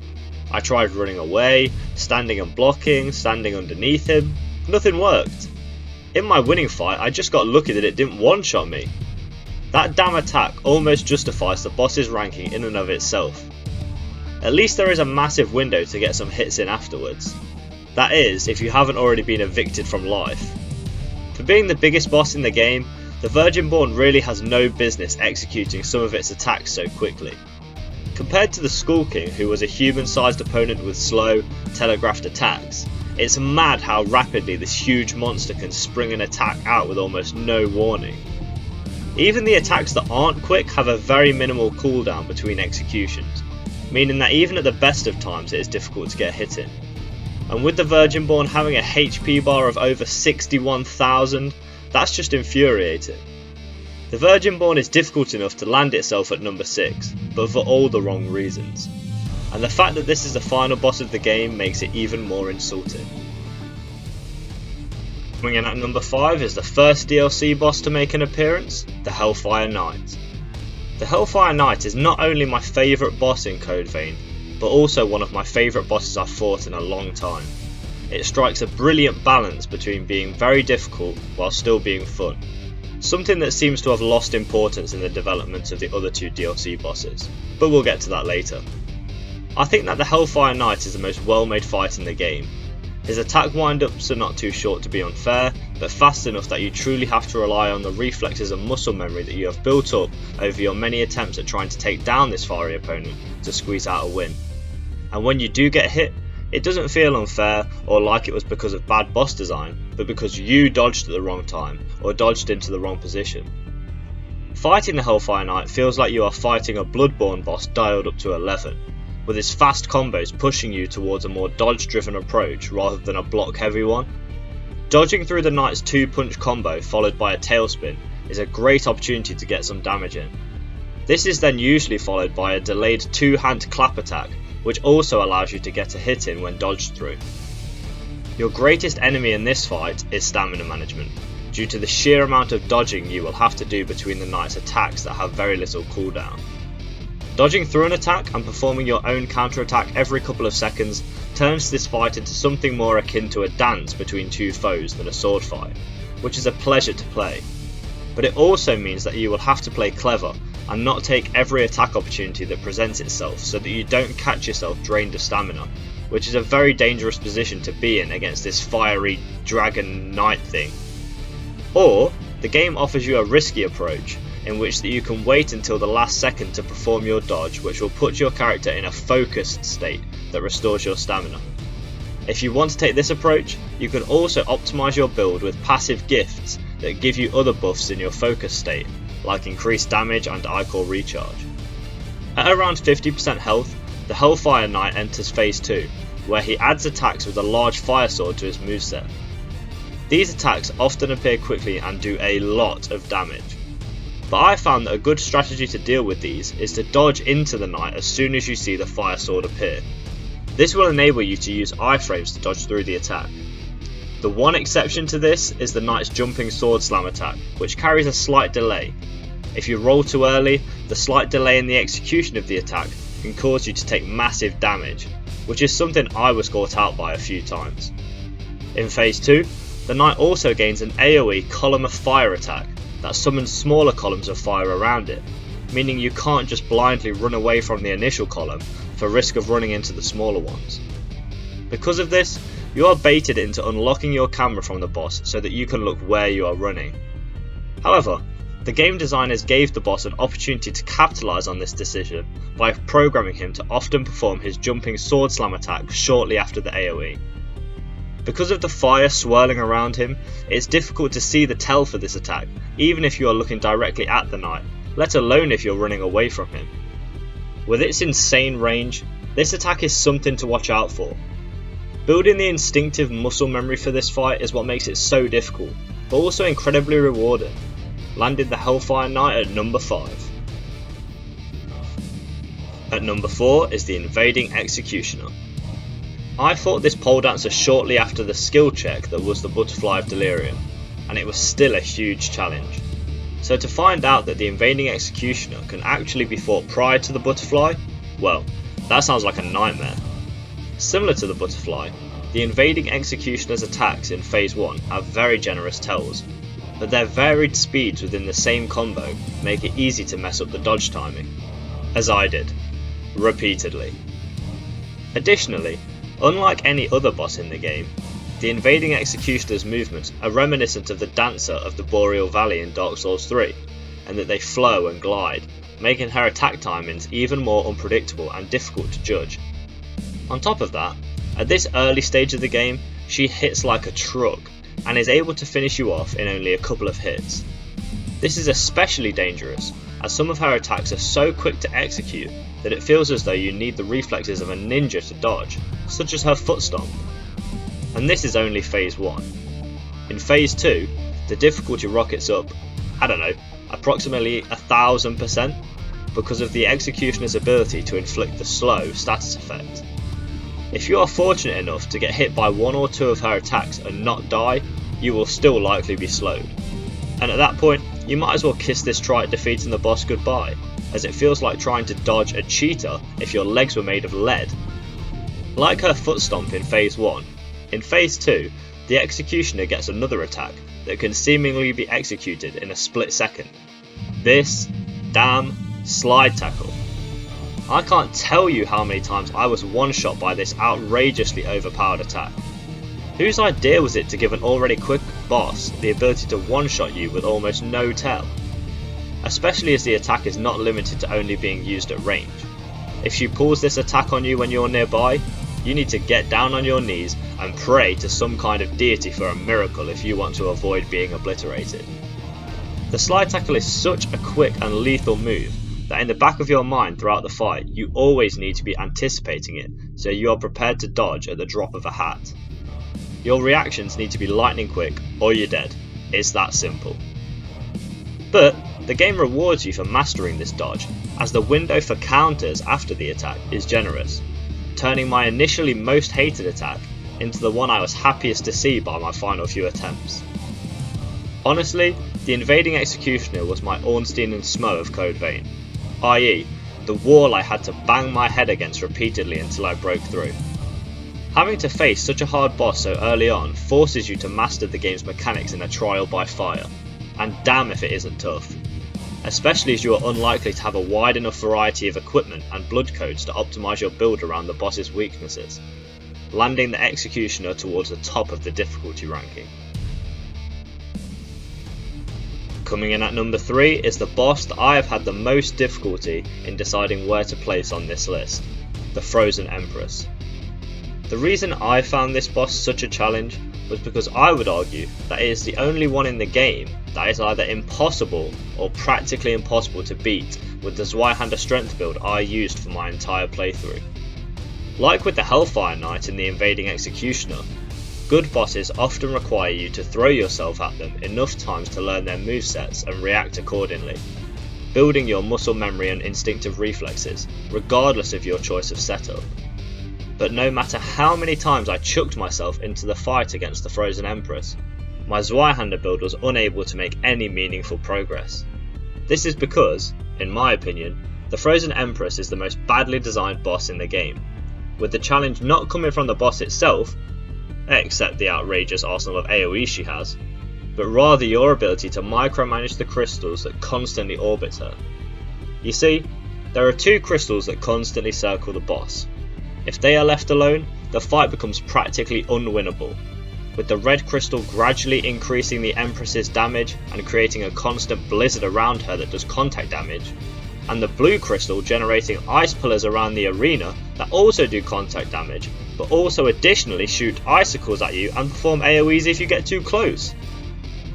[SPEAKER 1] I tried running away, standing and blocking, standing underneath him, nothing worked. In my winning fight I just got lucky that it didn't one-shot me. That damn attack almost justifies the boss's ranking in and of itself. At least there is a massive window to get some hits in afterwards. That is, if you haven't already been evicted from life. For being the biggest boss in the game, the Virgin-born really has no business executing some of its attacks so quickly. Compared to the Skull King, who was a human-sized opponent with slow, telegraphed attacks, it's mad how rapidly this huge monster can spring an attack out with almost no warning. Even the attacks that aren't quick have a very minimal cooldown between executions, meaning that even at the best of times it is difficult to get hit in. And with the Virgin-born having a HP bar of over 61,000, that's just infuriating. The Virgin-born is difficult enough to land itself at number 6, but for all the wrong reasons. And the fact that this is the final boss of the game makes it even more insulting. Coming in at number 5 is the first DLC boss to make an appearance, the Hellfire Knight. The Hellfire Knight is not only my favourite boss in Code Vein, but also one of my favourite bosses I've fought in a long time. It strikes a brilliant balance between being very difficult while still being fun, something that seems to have lost importance in the development of the other 2 DLC bosses, but we'll get to that later. I think that the Hellfire Knight is the most well-made fight in the game. His attack wind-ups are not too short to be unfair, but fast enough that you truly have to rely on the reflexes and muscle memory that you have built up over your many attempts at trying to take down this fiery opponent to squeeze out a win. And when you do get hit, it doesn't feel unfair or like it was because of bad boss design, but because you dodged at the wrong time or dodged into the wrong position. Fighting the Hellfire Knight feels like you are fighting a Bloodborne boss dialed up to 11, with his fast combos pushing you towards a more dodge driven approach rather than a block heavy one. Dodging through the Knight's 2-punch combo followed by a tailspin is a great opportunity to get some damage in. This is then usually followed by a delayed 2-hand clap attack, which also allows you to get a hit in when dodged through. Your greatest enemy in this fight is stamina management, due to the sheer amount of dodging you will have to do between the Knight's attacks that have very little cooldown. Dodging through an attack and performing your own counter-attack every couple of seconds turns this fight into something more akin to a dance between 2 foes than a sword fight, which is a pleasure to play. But it also means that you will have to play clever and not take every attack opportunity that presents itself so that you don't catch yourself drained of stamina, which is a very dangerous position to be in against this fiery dragon knight thing. Or, the game offers you a risky approach, in which that you can wait until the last second to perform your dodge, which will put your character in a focused state that restores your stamina. If you want to take this approach, you can also optimise your build with passive gifts that give you other buffs in your focus state, like increased damage and Ichor recharge. At around 50% health, the Hellfire Knight enters phase 2, where he adds attacks with a large fire sword to his moveset. These attacks often appear quickly and do a lot of damage. But I found that a good strategy to deal with these is to dodge into the Knight as soon as you see the fire sword appear. This will enable you to use iframes to dodge through the attack. The one exception to this is the Knight's jumping sword slam attack, which carries a slight delay. If you roll too early, the slight delay in the execution of the attack can cause you to take massive damage, which is something I was caught out by a few times. In phase 2, the Knight also gains an AoE column of fire attack that summons smaller columns of fire around it, meaning you can't just blindly run away from the initial column for risk of running into the smaller ones. Because of this, you are baited into unlocking your camera from the boss so that you can look where you are running. However, The game designers gave the boss an opportunity to capitalise on this decision by programming him to often perform his jumping sword slam attack shortly after the AoE. Because of the fire swirling around him, it's difficult to see the tell for this attack, even if you are looking directly at the knight, let alone if you're running away from him. With its insane range, this attack is something to watch out for. Building the instinctive muscle memory for this fight is what makes it so difficult, but also incredibly rewarding. Landed the Hellfire Knight at number 5. At number 4 is the Invading Executioner. I fought this pole dancer shortly after the skill check that was the Butterfly of Delirium, and it was still a huge challenge. So to find out that the Invading Executioner can actually be fought prior to the Butterfly, well, that sounds like a nightmare. Similar to the Butterfly, the Invading Executioner's attacks in Phase 1 have very generous tells, but their varied speeds within the same combo make it easy to mess up the dodge timing, as I did, repeatedly. Additionally, unlike any other boss in the game, the Invading Executioner's movements are reminiscent of the Dancer of the Boreal Valley in Dark Souls 3, and that they flow and glide, making her attack timings even more unpredictable and difficult to judge. On top of that, at this early stage of the game, she hits like a truck, and is able to finish you off in only a couple of hits. This is especially dangerous, as some of her attacks are so quick to execute that it feels as though you need the reflexes of a ninja to dodge, such as her foot stomp. And this is only Phase 1. In Phase 2, the difficulty rockets up, I don't know, approximately 1000%, because of the Executioner's ability to inflict the slow status effect. If you are fortunate enough to get hit by one or two of her attacks and not die, you will still likely be slowed. And at that point, you might as well kiss this try at defeating the boss goodbye, as it feels like trying to dodge a cheetah if your legs were made of lead. Like her foot stomp in Phase 1, in Phase 2, the Executioner gets another attack that can seemingly be executed in a split second. This damn slide tackle. I can't tell you how many times I was one-shot by this outrageously overpowered attack. Whose idea was it to give an already quick boss the ability to one-shot you with almost no tell? Especially as the attack is not limited to only being used at range. If she pulls this attack on you when you're nearby, you need to get down on your knees and pray to some kind of deity for a miracle if you want to avoid being obliterated. The slide tackle is such a quick and lethal move that in the back of your mind throughout the fight, you always need to be anticipating it so you are prepared to dodge at the drop of a hat. Your reactions need to be lightning quick or you're dead. It's that simple. But the game rewards you for mastering this dodge, as the window for counters after the attack is generous, turning my initially most hated attack into the one I was happiest to see by my final few attempts. Honestly, the Invading Executioner was my Ornstein and Smough of Code Vein, i.e. the wall I had to bang my head against repeatedly until I broke through. Having to face such a hard boss so early on forces you to master the game's mechanics in a trial by fire, and damn if it isn't tough. Especially as you are unlikely to have a wide enough variety of equipment and blood codes to optimise your build around the boss's weaknesses, landing the Executioner towards the top of the difficulty ranking. Coming in at number 3 is the boss that I have had the most difficulty in deciding where to place on this list, the Frozen Empress. The reason I found this boss such a challenge was because I would argue that it is the only one in the game that is either impossible or practically impossible to beat with the Zweihander strength build I used for my entire playthrough. Like with the Hellfire Knight in the Invading Executioner, good bosses often require you to throw yourself at them enough times to learn their movesets and react accordingly, building your muscle memory and instinctive reflexes, regardless of your choice of setup. But no matter how many times I chucked myself into the fight against the Frozen Empress, my Zweihander build was unable to make any meaningful progress. This is because, in my opinion, the Frozen Empress is the most badly designed boss in the game, with the challenge not coming from the boss itself, except the outrageous arsenal of AoE she has, but rather your ability to micromanage the crystals that constantly orbit her. You see, there are 2 crystals that constantly circle the boss. If they are left alone, the fight becomes practically unwinnable, with the red crystal gradually increasing the Empress's damage and creating a constant blizzard around her that does contact damage, and the blue crystal generating ice pillars around the arena that also do contact damage, but also additionally shoot icicles at you and perform AoEs if you get too close.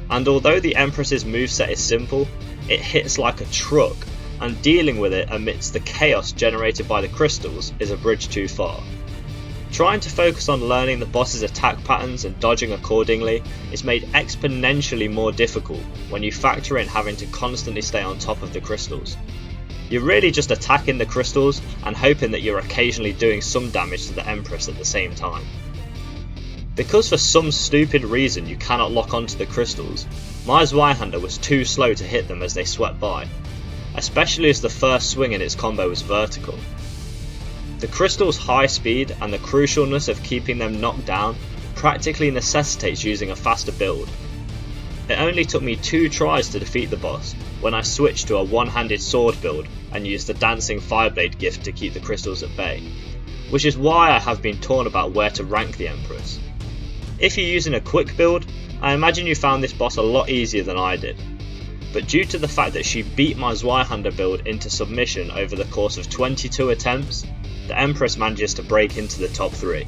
[SPEAKER 1] And although the Empress's moveset is simple, it hits like a truck, and dealing with it amidst the chaos generated by the crystals is a bridge too far. Trying to focus on learning the boss's attack patterns and dodging accordingly is made exponentially more difficult when you factor in having to constantly stay on top of the crystals. You're really just attacking the crystals and hoping that you're occasionally doing some damage to the Empress at the same time. Because for some stupid reason you cannot lock onto the crystals, my Zweihander was too slow to hit them as they swept by, especially as the first swing in its combo was vertical. The crystal's high speed and the crucialness of keeping them knocked down practically necessitates using a faster build. It only took me 2 tries to defeat the boss when I switched to a one-handed sword build and used the dancing fireblade gift to keep the crystals at bay, which is why I have been torn about where to rank the Empress. If you're using a quick build, I imagine you found this boss a lot easier than I did, but due to the fact that she beat my Zweihander build into submission over the course of 22 attempts, the Empress manages to break into the top 3.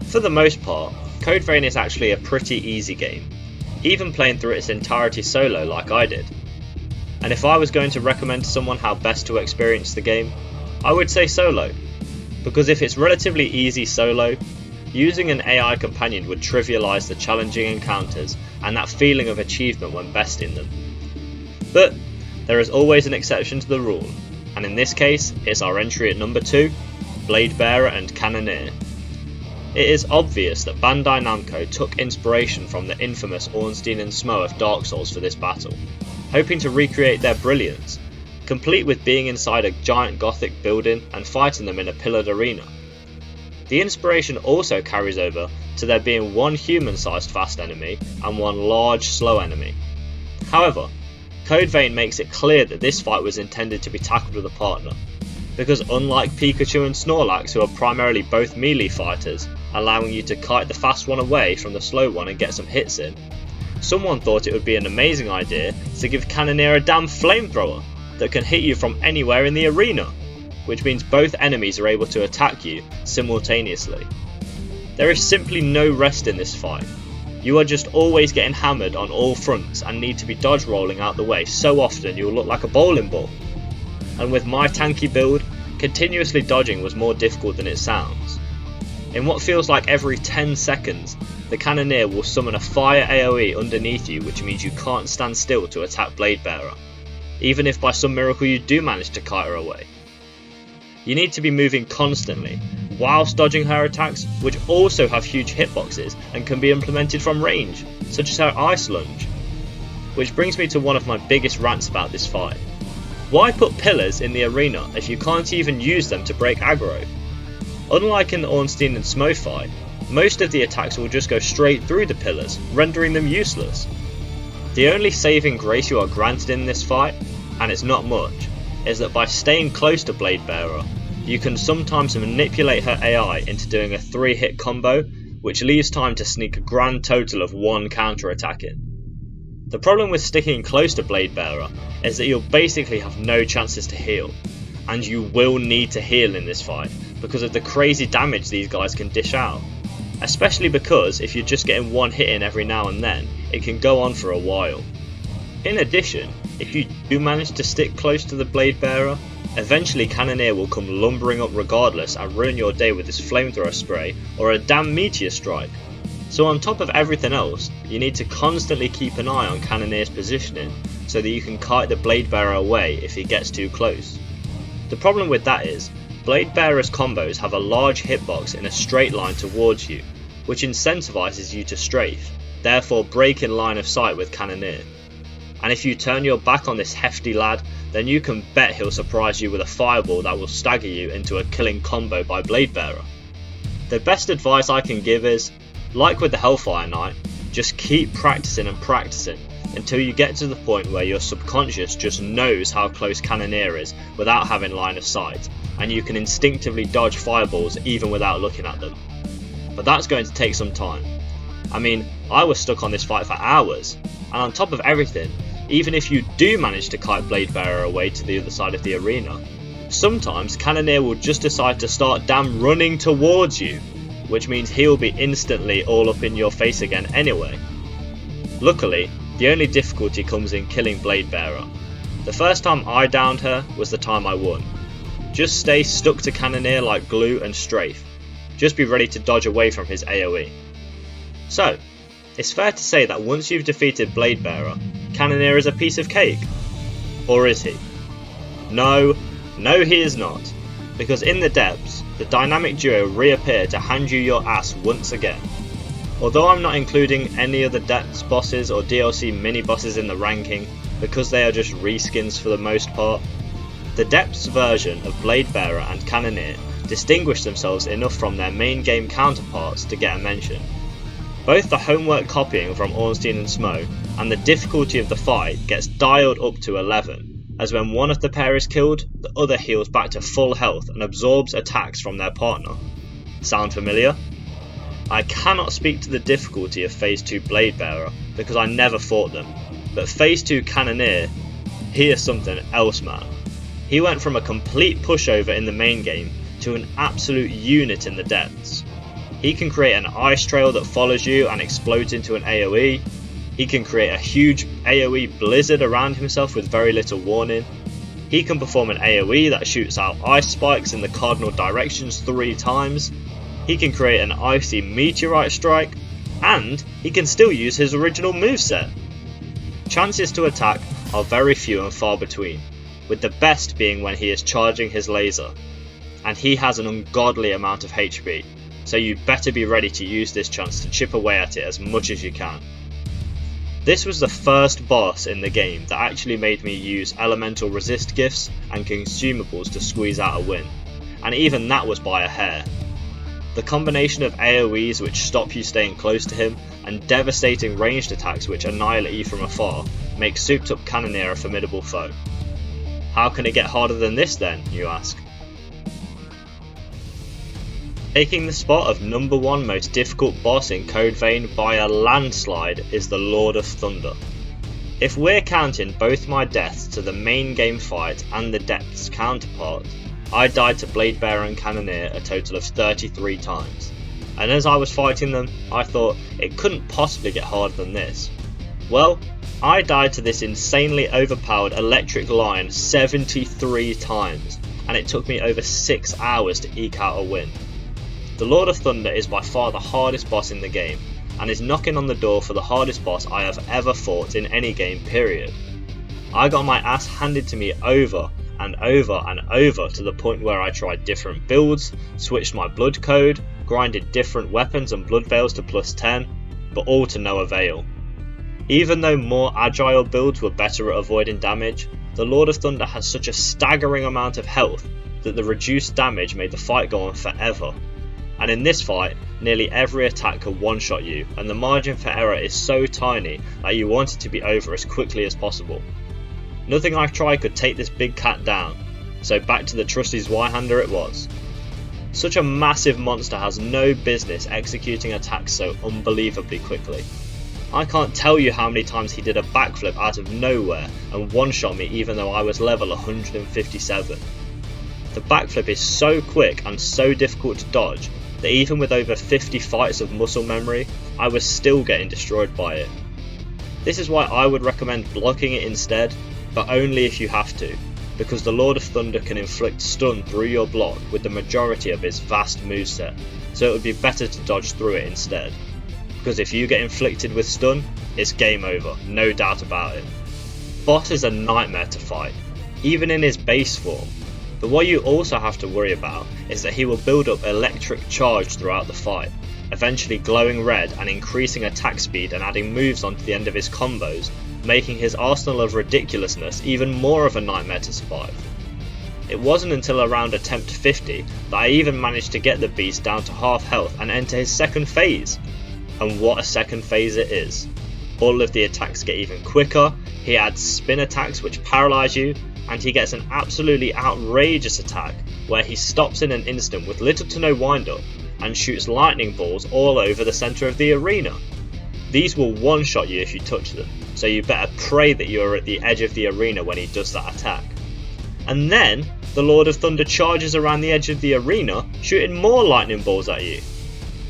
[SPEAKER 1] For the most part, Code Vein is actually a pretty easy game, even playing through its entirety solo like I did. And if I was going to recommend to someone how best to experience the game, I would say solo, because if it's relatively easy solo, using an AI companion would trivialise the challenging encounters and that feeling of achievement when besting them. But there is always an exception to the rule, and in this case it's our entry at number 2, Blade Bearer and Cannoneer. It is obvious that Bandai Namco took inspiration from the infamous Ornstein and Smough of Dark Souls for this battle, hoping to recreate their brilliance, complete with being inside a giant gothic building and fighting them in a pillared arena. The inspiration also carries over to there being one human-sized fast enemy and one large slow enemy. However, Code Vein makes it clear that this fight was intended to be tackled with a partner, because unlike Pikachu and Snorlax, who are primarily both melee fighters, allowing you to kite the fast one away from the slow one and get some hits in, someone thought it would be an amazing idea to give Cannoneer a damn flamethrower that can hit you from anywhere in the arena, which means both enemies are able to attack you simultaneously. There is simply no rest in this fight. You are just always getting hammered on all fronts and need to be dodge rolling out the way so often you'll look like a bowling ball. And with my tanky build, continuously dodging was more difficult than it sounds. In what feels like every 10 seconds, the Cannoneer will summon a fire AoE underneath you, which means you can't stand still to attack Blade Bearer, even if by some miracle you do manage to kite her away. You need to be moving constantly, whilst dodging her attacks, which also have huge hitboxes and can be implemented from range, such as her Ice Lunge. Which brings me to one of my biggest rants about this fight. Why put pillars in the arena if you can't even use them to break aggro? Unlike in the Ornstein and Smough fight, most of the attacks will just go straight through the pillars, rendering them useless. The only saving grace you are granted in this fight, and it's not much, is that by staying close to Blade Bearer, you can sometimes manipulate her AI into doing a 3-hit combo, which leaves time to sneak a grand total of 1 counter attack in. The problem with sticking close to Blade Bearer is that you'll basically have no chances to heal, and you will need to heal in this fight because of the crazy damage these guys can dish out, especially because if you're just getting 1 hit in every now and then, it can go on for a while. In addition, if you do manage to stick close to the Blade Bearer, eventually Cannoneer will come lumbering up regardless and ruin your day with his flamethrower spray or a damn meteor strike. So on top of everything else, you need to constantly keep an eye on Cannoneer's positioning so that you can kite the Blade Bearer away if he gets too close. The problem with that is, Blade Bearer's combos have a large hitbox in a straight line towards you, which incentivizes you to strafe, therefore break in line of sight with Cannoneer. And if you turn your back on this hefty lad, then you can bet he'll surprise you with a fireball that will stagger you into a killing combo by Blade Bearer. The best advice I can give is, like with the Hellfire Knight, just keep practicing and practicing until you get to the point where your subconscious just knows how close Cannoneer is without having line of sight, and you can instinctively dodge fireballs even without looking at them. but that's going to take some time. I mean, I was stuck on this fight for hours, and on top of everything, even if you do manage to kite Bladebearer away to the other side of the arena, sometimes Cannoneer will just decide to start damn running towards you, which means he'll be instantly all up in your face again anyway. Luckily, the only difficulty comes in killing Bladebearer. The first time I downed her was the time I won. Just stay stuck to Cannoneer like glue and strafe. Just be ready to dodge away from his AoE. So, it's fair to say that once you've defeated Bladebearer, Cannoneer is a piece of cake. Or is he? No, he is not. Because in the depths, the dynamic duo reappear to hand you your ass once again. Although I'm not including any of the depths bosses or DLC mini bosses in the ranking, because they are just reskins for the most part, the depths version of Bladebearer and Cannoneer distinguish themselves enough from their main game counterparts to get a mention. Both the homework copying from Ornstein and Smo and the difficulty of the fight gets dialed up to 11, as when one of the pair is killed, the other heals back to full health and absorbs attacks from their partner. Sound familiar? I cannot speak to the difficulty of Phase 2 Bladebearer because I never fought them, but Phase 2 Cannoneer, he is something else, man. He went from a complete pushover in the main game to an absolute unit in the depths. He can create an ice trail that follows you and explodes into an AoE. He can create a huge AoE blizzard around himself with very little warning. He can perform an AoE that shoots out ice spikes in the cardinal directions 3 times. He can create an icy meteorite strike, and he can still use his original moveset. Chances to attack are very few and far between, with the best being when he is charging his laser, and he has an ungodly amount of HP, so you better be ready to use this chance to chip away at it as much as you can. This was the first boss in the game that actually made me use elemental resist gifts and consumables to squeeze out a win, and even that was by a hair. The combination of AoEs which stop you staying close to him, and devastating ranged attacks which annihilate you from afar, makes Souped Up Cannoneer a formidable foe. How can it get harder than this then, you ask? Taking the spot of number 1 most difficult boss in Code Vein by a landslide is the Lord of Thunder. If we're counting both my deaths to the main game fight and the depths counterpart, I died to Bladebearer and Cannoneer a total of 33 times, and as I was fighting them, I thought it couldn't possibly get harder than this. Well, I died to this insanely overpowered electric lion 73 times, and it took me over 6 hours to eke out a win. The Lord of Thunder is by far the hardest boss in the game, and is knocking on the door for the hardest boss I have ever fought in any game period. I got my ass handed to me over and over and over to the point where I tried different builds, switched my blood code, grinded different weapons and blood veils to +10, but all to no avail. Even though more agile builds were better at avoiding damage, the Lord of Thunder has such a staggering amount of health that the reduced damage made the fight go on forever. And in this fight, nearly every attack could one-shot you, and the margin for error is so tiny that you want it to be over as quickly as possible. Nothing I tried could take this big cat down, so back to the trusty Zweihander it was. Such a massive monster has no business executing attacks so unbelievably quickly. I can't tell you how many times he did a backflip out of nowhere and one-shot me even though I was level 157. The backflip is so quick and so difficult to dodge that even with over 50 fights of muscle memory, I was still getting destroyed by it. This is why I would recommend blocking it instead, but only if you have to, because the Lord of Thunder can inflict stun through your block with the majority of his vast moveset, so it would be better to dodge through it instead. Because if you get inflicted with stun, it's game over, no doubt about it. Boss is a nightmare to fight, even in his base form. But what you also have to worry about is that he will build up electric charge throughout the fight, eventually glowing red and increasing attack speed and adding moves onto the end of his combos, making his arsenal of ridiculousness even more of a nightmare to survive. It wasn't until around attempt 50 that I even managed to get the beast down to half health and enter his second phase. And what a second phase it is. All of the attacks get even quicker, he adds spin attacks which paralyze you, and he gets an absolutely outrageous attack where he stops in an instant with little to no wind up, and shoots lightning balls all over the centre of the arena. These will one-shot you if you touch them, so you better pray that you are at the edge of the arena when he does that attack. And then, the Lord of Thunder charges around the edge of the arena, shooting more lightning balls at you.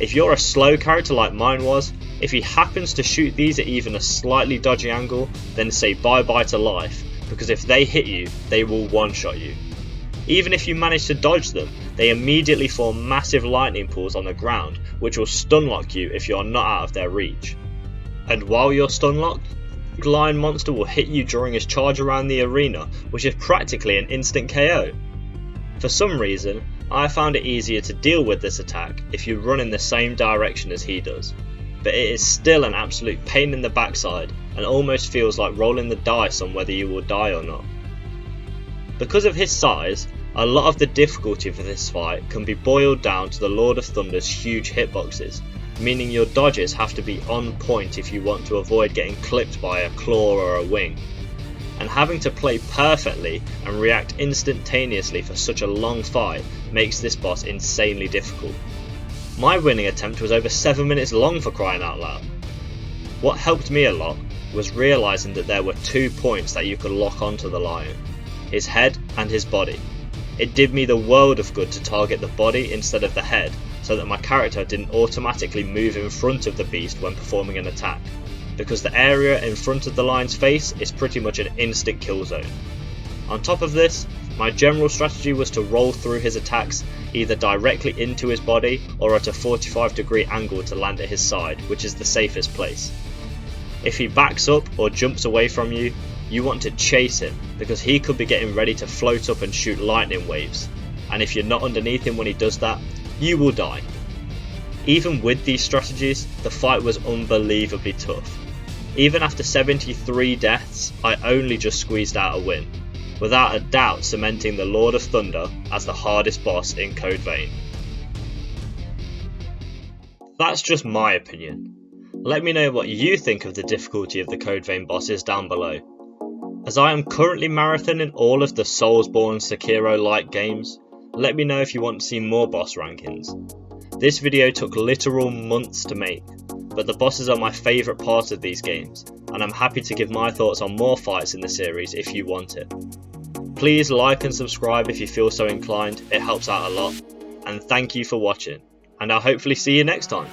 [SPEAKER 1] If you're a slow character like mine was, if he happens to shoot these at even a slightly dodgy angle, then say bye bye to life, because if they hit you, they will one-shot you. Even if you manage to dodge them, they immediately form massive lightning pools on the ground, which will stun lock you if you're not out of their reach. And while you're stun locked, the Lion Monster will hit you during his charge around the arena, which is practically an instant KO. For some reason, I found it easier to deal with this attack if you run in the same direction as he does, but it is still an absolute pain in the backside and almost feels like rolling the dice on whether you will die or not. Because of his size, a lot of the difficulty for this fight can be boiled down to the Lord of Thunder's huge hitboxes, meaning your dodges have to be on point if you want to avoid getting clipped by a claw or a wing. And having to play perfectly and react instantaneously for such a long fight makes this boss insanely difficult. My winning attempt was over 7 minutes long, for crying out loud. What helped me a lot was realising that there were 2 points that you could lock onto the lion, his head and his body. It did me the world of good to target the body instead of the head, so that my character didn't automatically move in front of the beast when performing an attack, because the area in front of the lion's face is pretty much an instant kill zone. On top of this, my general strategy was to roll through his attacks either directly into his body or at a 45-degree angle to land at his side, which is the safest place. If he backs up or jumps away from you, you want to chase him, because he could be getting ready to float up and shoot lightning waves, and if you're not underneath him when he does that, you will die. Even with these strategies, the fight was unbelievably tough. Even after 73 deaths, I only just squeezed out a win, without a doubt cementing the Lord of Thunder as the hardest boss in Code Vein. That's just my opinion. Let me know what you think of the difficulty of the Code Vein bosses down below. As I am currently marathoning all of the Soulsborne Sekiro-like games, let me know if you want to see more boss rankings. This video took literal months to make, but the bosses are my favourite part of these games, and I'm happy to give my thoughts on more fights in the series if you want it. Please like and subscribe if you feel so inclined, it helps out a lot, and thank you for watching, and I'll hopefully see you next time.